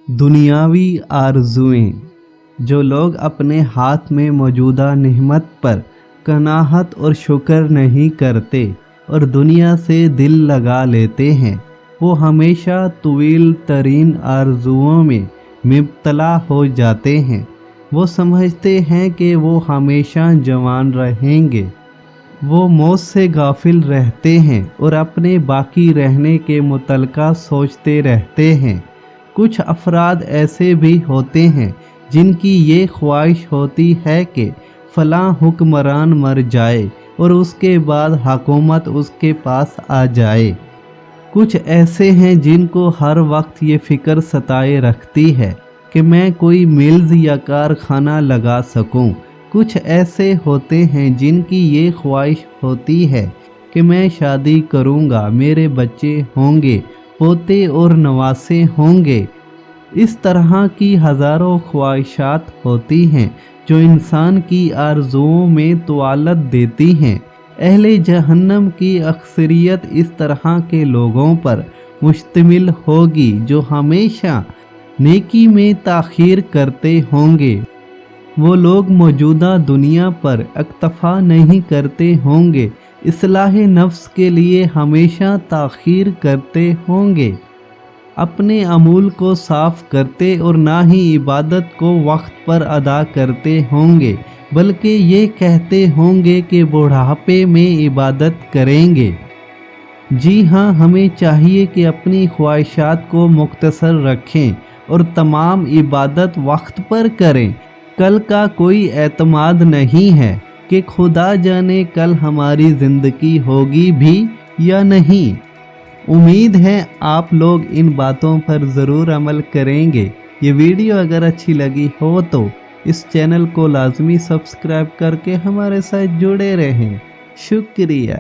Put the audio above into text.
दुनियावी आरज़ुएं। जो लोग अपने हाथ में मौजूदा नेमत पर कनाहत और शुक्र नहीं करते और दुनिया से दिल लगा लेते हैं, वो हमेशा तवील तरीन आरज़ुओं में मुब्तला हो जाते हैं। वो समझते हैं कि वो हमेशा जवान रहेंगे। वो मौत से गाफिल रहते हैं और अपने बाकी रहने के मुतल्लिक़ सोचते रहते हैं। कुछ अफराद ऐसे भी होते हैं जिनकी ये ख्वाहिश होती है कि फ़लाँ हुक्मरान मर जाए और उसके बाद हुकूमत उसके पास आ जाए। कुछ ऐसे हैं जिनको हर वक्त ये फ़िक्र सताए रखती है कि मैं कोई मिल्स या कारखाना लगा सकूं। कुछ ऐसे होते हैं जिनकी ये ख्वाहिश होती है कि मैं शादी करूंगा, मेरे बच्चे होंगे, पोते और नवासे होंगे। इस तरह की हज़ारों ख्वाहिशात होती हैं जो इंसान की आरज़ुओं में तवालत देती हैं। अहले जहन्नम की अक्सरियत इस तरह के लोगों पर मुश्तमिल होगी जो हमेशा नेकी में ताख़ीर करते होंगे। वो लोग मौजूदा दुनिया पर इक्तफ़ा नहीं करते होंगे, इस्लाह नफ्स के लिए हमेशा ताख़ीर करते होंगे, अपने अमूल को साफ़ करते और ना ही इबादत को वक्त पर अदा करते होंगे, बल्कि ये कहते होंगे कि बुढ़ापे में इबादत करेंगे। जी हाँ, हमें चाहिए कि अपनी ख्वाहिशात को मुख्तसर रखें और तमाम इबादत वक्त पर करें। कल का कोई एतमाद नहीं है कि खुदा जाने कल हमारी ज़िंदगी होगी भी या नहीं। उम्मीद है आप लोग इन बातों पर ज़रूर अमल करेंगे। ये वीडियो अगर अच्छी लगी हो तो इस चैनल को लाजमी सब्सक्राइब करके हमारे साथ जुड़े रहें। शुक्रिया।